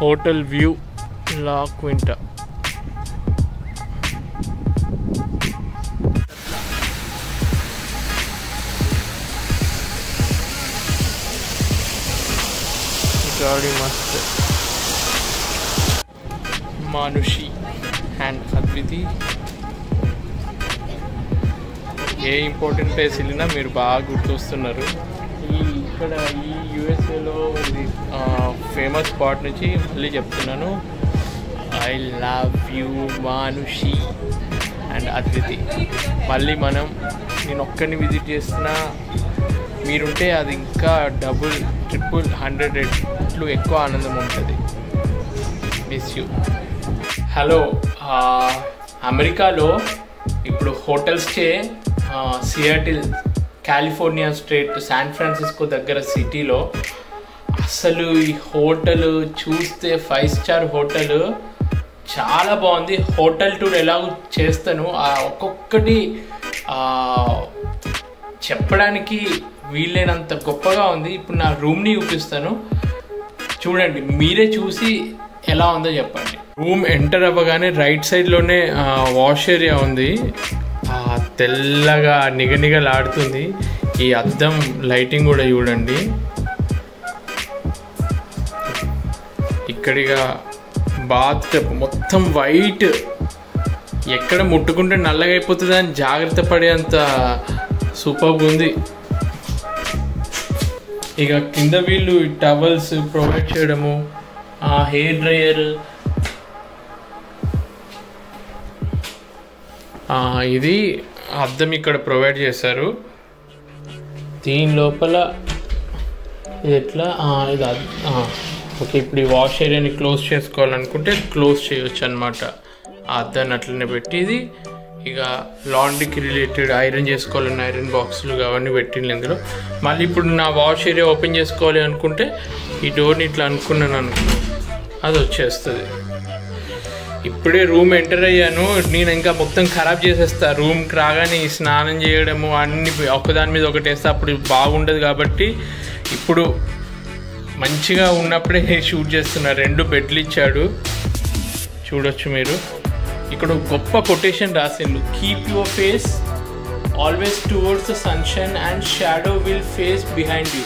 Hotel view లా Quinta. गाड़ी मस्त. Manushi and Adviti. ఏ ఇంపార్టెంట్ ప్లేస్ వెళ్ళినా మీరు బాగా గుర్తొస్తున్నారు. ఇక్కడ ఈ యూఎస్ఏలో ఇది ఫేమస్ స్పాట్ నుంచి మళ్ళీ చెప్తున్నాను. I love you Manushi and Adviti. మళ్ళీ నేను ఒక్కడిని విజిట్ చేస్తున్నా, మీరుంటే అది ఇంకా డబుల్ ట్రిపుల్ 100 రెట్లు ఎక్కువ ఆనందం ఉంటుంది. Miss you. హలో, అమెరికాలో ఇప్పుడు హోటల్స్కే Seattle California state San Francisco దగ్గర సిటీలో అసలు ఈ హోటల్ చూస్తే 5 స్టార్ హోటల్ చాలా బాగుంది. హోటల్ టూర్ ఎలా చేస్తాను ఒక్కొక్కటి చెప్పడానికి వీలైనంత గొప్పగా ఉంది. ఇప్పుడు నా రూమ్ని చూపిస్తాను, చూడండి, మీరే చూసి ఎలా ఉందో చెప్పండి. రూమ్ ఎంటర్ అవ్వగానే రైట్ సైడ్లోనే వాష్ ఏరియా ఉంది. తెల్లగా నిగనిగలాడుతుంది. ఈ అద్దం లైటింగ్ కూడా చూడండి. ఇక్కడిగా బాత్ టబ్ మొత్తం వైట్, ఎక్కడ ముట్టుకుంటే నల్లగా అయిపోతుంది అని జాగ్రత్త పడేంత సూపర్గా ఉంది. ఇక కింద వీళ్ళు టవల్స్ ప్రొవైడ్ చేయడము, హెయిర్ డ్రైయర్, ఇది అద్దం ఇక్కడ ప్రొవైడ్ చేశారు. దీని లోపల ఇది ఎట్లా ఇది ఓకే. ఇప్పుడు ఈ వాష్ ఏరియాని క్లోజ్ చేసుకోవాలనుకుంటే క్లోజ్ చేయొచ్చు అనమాట. ఆ అద్దాన్ని అట్లనే పెట్టి ఇది ఇక లాండ్రీకి రిలేటెడ్ ఐరన్ చేసుకోవాలన్న ఐరన్ బాక్సులు అవన్నీ పెట్టింది ఇందులో. మళ్ళీ ఇప్పుడు నా వాష్ ఏరియా ఓపెన్ చేసుకోవాలి అనుకుంటే ఈ డోర్ని ఇట్లా అనుకున్నాను అది వచ్చేస్తుంది. ఇప్పుడే రూమ్ ఎంటర్ అయ్యాను, నేను ఇంకా మొత్తం ఖరాబ్ చేసేస్తా. రూమ్కి రాగానే ఈ స్నానం చేయడము అన్ని ఒకదాని మీద ఒకటి వేస్తే అప్పుడు బాగుండదు. కాబట్టి ఇప్పుడు మంచిగా ఉన్నప్పుడే షూట్ చేస్తున్నా. 2 బెడ్లు ఇచ్చాడు, చూడొచ్చు మీరు. ఇక్కడ గొప్ప కొటేషన్ రాసిండు, keep your face always towards the sunshine and shadow will face behind you.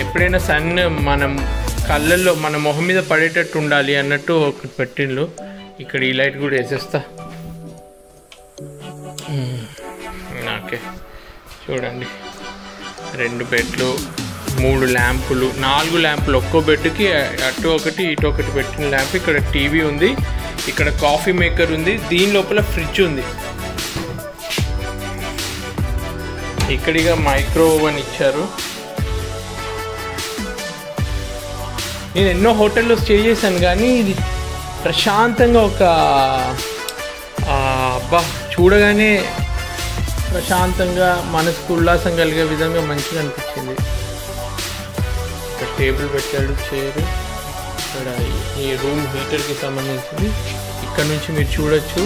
ఎప్పుడైనా సన్ మనం కళ్ళల్లో మన మొహం మీద పడేటట్టు ఉండాలి అన్నట్టు ఒకటి పెట్టిండు. ఇక్కడ ఈ లైట్ కూడా వేసేస్తా. ఓకే, చూడండి, 2 బెడ్లు, 3 ల్యాంపులు, 4 ల్యాంపులు, ఒక్కో బెడ్కి అటు ఒకటి ఇటు ఒకటి పెట్టిన ల్యాంప్. ఇక్కడ టీవీ ఉంది, ఇక్కడ కాఫీ మేకర్ ఉంది, దీని లోపల ఫ్రిడ్జ్ ఉంది. ఇక్కడిగా మైక్రో ఓవెన్ ఇచ్చారు. నేను ఎన్నో హోటల్లో స్టే చేశాను కానీ ఇది ప్రశాంతంగా చూడగానే ప్రశాంతంగా మనసుకు ఉల్లాసం కలిగే విధంగా మంచిగా అనిపించింది. ఇక్కడ టేబుల్ పెట్టాడు, చైర్, ఇక్కడ ఈ రూమ్ హీటర్కి సంబంధించింది. ఇక్కడ నుంచి మీరు చూడొచ్చు,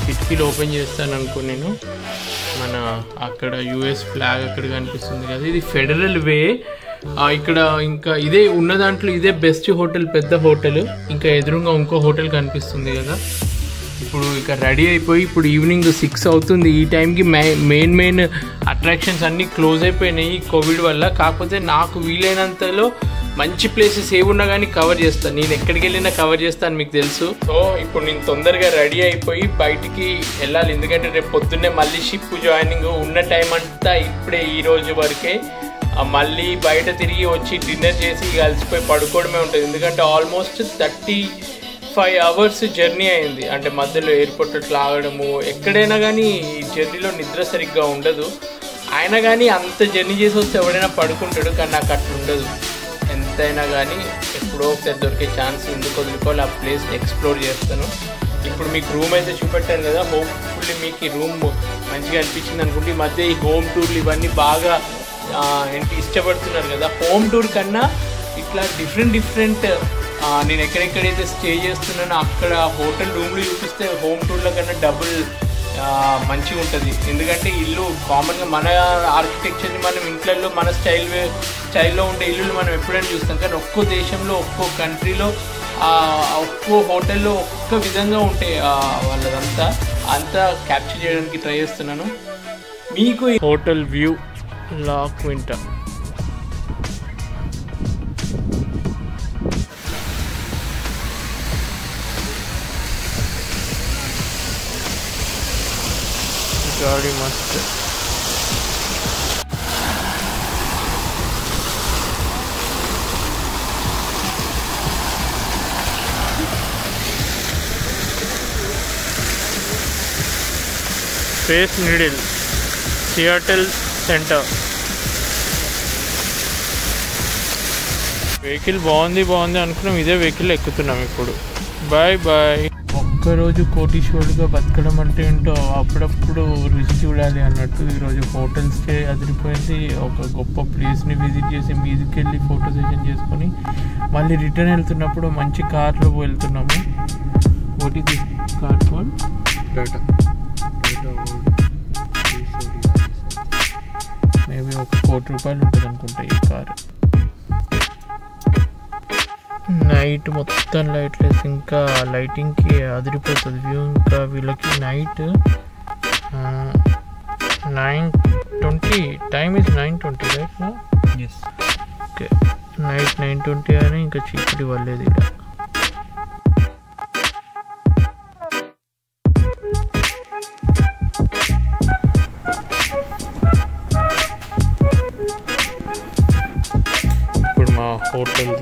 కిటికీలు ఓపెన్ చేస్తాను అనుకో నేను, మన అక్కడ యుఎస్ ఫ్లాగ్ అక్కడ కనిపిస్తుంది కదా. ఇది ఫెడరల్ వే. ఇక్కడ ఇంకా ఇదే ఉన్న దాంట్లో ఇదే బెస్ట్ హోటల్, పెద్ద హోటల్. ఇంకా ఎదురుగా ఇంకో హోటల్ కనిపిస్తుంది కదా. ఇప్పుడు ఇక రెడీ అయిపోయి ఇప్పుడు ఈవినింగ్ 6 అవుతుంది. ఈ టైంకి మెయిన్ అట్రాక్షన్స్ అన్నీ క్లోజ్ అయిపోయినాయి కోవిడ్ వల్ల. కాకపోతే నాకు వీలైనంతలో మంచి ప్లేసెస్ ఏమున్నా కానీ కవర్ చేస్తాను. నేను ఎక్కడికి వెళ్ళినా కవర్ చేస్తాను, మీకు తెలుసు. సో ఇప్పుడు నేను తొందరగా రెడీ అయిపోయి బయటికి వెళ్ళాలి, ఎందుకంటే రేపు పొద్దున్నే మళ్ళీ షిప్ జాయినింగ్. ఉన్న టైం అంతా ఇప్పుడే ఈ రోజు వరకే. మళ్ళీ బయట తిరిగి వచ్చి డిన్నర్ చేసి కలిసిపోయి పడుకోవడమే ఉంటుంది. ఎందుకంటే ఆల్మోస్ట్ 35 అవర్స్ జర్నీ అయింది. అంటే మధ్యలో ఎయిర్పోర్ట్ అట్లా ఆగడము, ఎక్కడైనా కానీ ఈ జర్నీలో నిద్ర సరిగ్గా ఉండదు. అయినా కానీ అంత జర్నీ చేసి వస్తే ఎవడైనా పడుకుంటాడు, కానీ నాకు అట్లా ఉండదు. ఎంతైనా కానీ ఎప్పుడో ఒకసారి దొరికే ఛాన్స్ ఎందుకు వదులుకోవాలి, ఆ ప్లేస్ ఎక్స్ప్లోర్ చేస్తాను. ఇప్పుడు మీకు రూమ్ అయితే చూపెట్టాను కదా, హోప్ఫుల్లీ మీకు ఈ రూమ్ మంచిగా అనిపించింది అనుకుంటే. ఈ మధ్య ఈ హోమ్ టూర్లు ఇవన్నీ బాగా ఏంటి ఇష్టపడుతున్నారు కదా. హోమ్ టూర్ కన్నా ఇట్లా డిఫరెంట్ నేను ఎక్కడెక్కడైతే స్టే చేస్తున్నానో అక్కడ హోటల్ రూమ్లు చూపిస్తే హోమ్ టూర్ల కన్నా డబుల్ మంచిగా ఉంటుంది. ఎందుకంటే ఇల్లు కామన్గా మన ఆర్కిటెక్చర్ని మనం ఇంట్లో మన స్టైల్లో ఉండే ఇల్లులు మనం ఎప్పుడైనా చూస్తాం. కానీ ఒక్కో దేశంలో ఒక్కో కంట్రీలో ఒక్కో హోటల్లో ఒక్క విధంగా ఉంటాయి వాళ్ళదంతా. అంతా క్యాప్చర్ చేయడానికి ట్రై చేస్తున్నాను. మీకు హోటల్ వ్యూ లా క్వింటా गाड़ी मस्त है. Space needle Seattle center. Vehicle బాగుంది అనుకున్నాం. ఇదే వెహికల్ ఎక్కుతున్నాం ఇప్పుడు. Bye bye. ఒక్కరోజు కోటీశ్వరుడుగా బతకడం అంటే ఏంటో అప్పుడప్పుడు రుచి చూడాలి అన్నట్టు ఈరోజు హోటల్ స్టే అదిరిపోయింది. ఒక గొప్ప ప్లేస్ని విజిట్ చేసి మీదికి వెళ్ళి ఫోటో సెషన్ చేసుకొని మళ్ళీ రిటర్న్ వెళ్తున్నప్పుడు మంచి కార్లో వెళ్తున్నాము. What is this car called? Tata. Maybe ₹1 కోటి ఉంటుంది అనుకుంటా ఈ కారు. నైట్ మొత్తం లైట్లెస్, ఇంకా లైటింగ్కి అదిరిపోతుంది వ్యూ. ఇంకా వీళ్ళకి నైట్ 9:20 టైమ్ ఈజ్ 9:20 రైట్ నా? ఎస్. ఓకే, నైట్ 9:20 అని ఇంకా చీకటి వల్లేదు ఇక్కడ. ఇప్పుడు మా హోటల్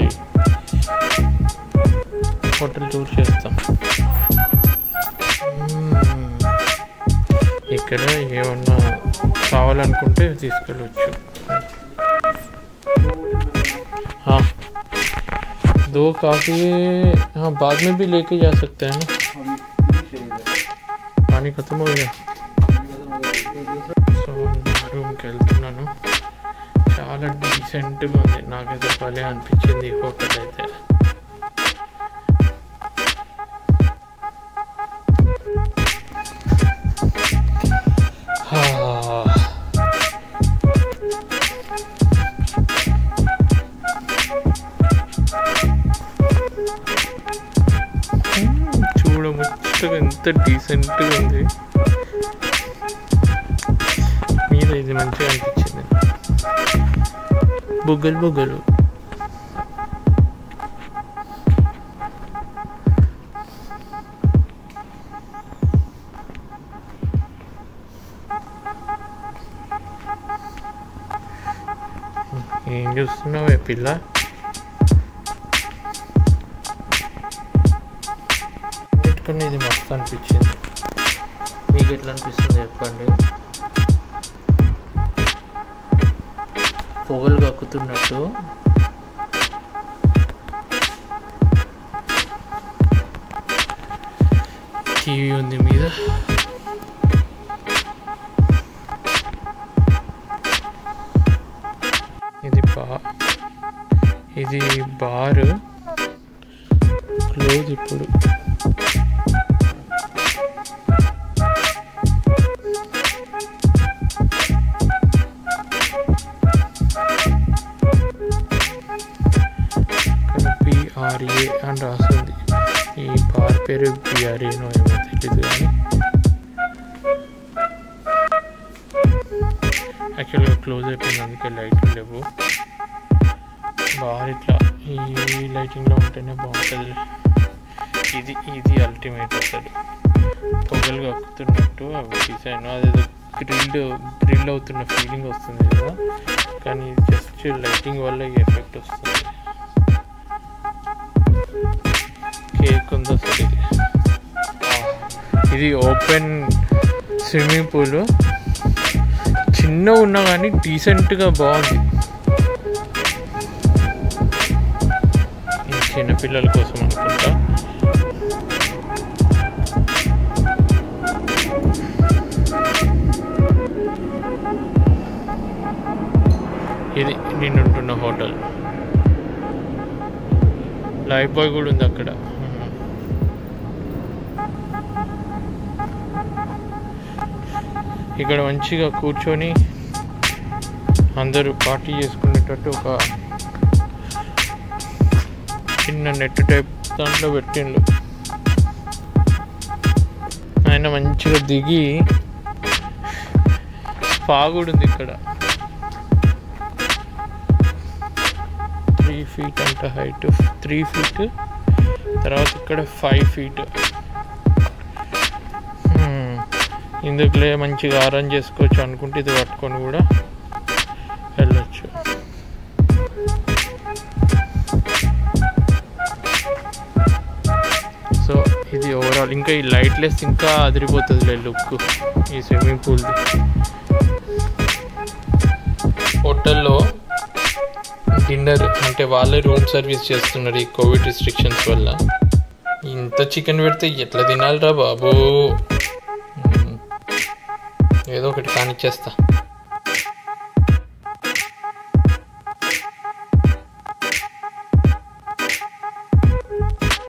టూర్ చేస్తాం. ఇక్కడ ఏమన్నా కావాలనుకుంటే తీసుకెళ్ళవచ్చు. 2 कॉफ़ी बाद में भी लेके जा सकते हैं ना. पानी खत्म हो गया. సో రూమ్కి వెళ్తున్నాను. చాలా డీసెంట్గా ఉంది. నాకైతే భలే అనిపించింది హోటల్ అయితే. చూడముచ్చటగా ఎంత డీసెంట్గా ఉంది. మీద ఇది మంచిగా అనిపించింది. బుగ్గలు ఏం చూస్తున్నావే పిల్ల? అన్నిటికన్నా ఇది మస్తు అనిపించింది. మీకు ఎట్లా అనిపిస్తుంది చెప్పండి. పొగలు కక్కుతున్నట్టు. టీవీ ఉంది మీద. ఇది బార్ క్లోజ్ ఇప్పుడు. PRA అని రాస్తుంది. ఈ బార్ పేరు PRAనో ఏమో తెలీదు కానీ యాక్చువల్గా క్లోజ్ అయిపోయింది, అందుకే లైట్లు లేవు. బార్ ఇట్లా ఈ లైటింగ్లో ఉంటేనే బాగుంటుంది. ఇది అల్టిమేట్ అసలు. పొగలు కక్కుతున్నట్టు అవి డిజైన్ అదేదో గ్రిల్ అవుతున్న ఫీలింగ్ వస్తుంది కదా, కానీ జస్ట్ లైటింగ్ వల్ల ఈ ఎఫెక్ట్ వస్తుంది. కేక్ ఉంది అసలు. ఇది ఓపెన్ స్విమ్మింగ్ పూల్. చిన్నగా ఉన్నా కానీ డీసెంట్గా బాగుంది. చిన్నపిల్లల కోసం అనుకుంటా. ఇది నేను ఉంటున్న హోటల్. లైఫ్ బాయ్ కూడా ఉంది అక్కడ. ఇక్కడ మంచిగా కూర్చొని అందరూ పార్టీ చేసుకునేటట్టు ఒక చిన్న నెట్ టైప్ దాంట్లో పెట్టిండు. ఆయన మంచిగా దిగి పాగుడు ఉంది ఇక్కడ 3 feet అంట హైట్, 3 feet. తర్వాత ఇక్కడ 5 feet. ఇందుకులే మంచిగా అరేంజ్ చేసుకోవచ్చు అనుకుంటే ఇది పట్టుకొని కూడా వెళ్ళొచ్చు. సో ఇది ఓవరాల్. ఇంకా ఈ లైట్లెస్ ఇంకా అదిరిపోతుంది లుక్ ఈ స్విమ్మింగ్ పూల్. హోటల్లో డిన్నర్ అంటే వాళ్ళే రూమ్ సర్వీస్ చేస్తున్నారు ఈ కోవిడ్ రిస్ట్రిక్షన్స్ వల్ల. ఇంత చికెన్ పెడితే ఎట్లా తినాలిరా బాబు, ఏదో ఒకటి కానిచ్చేస్తా.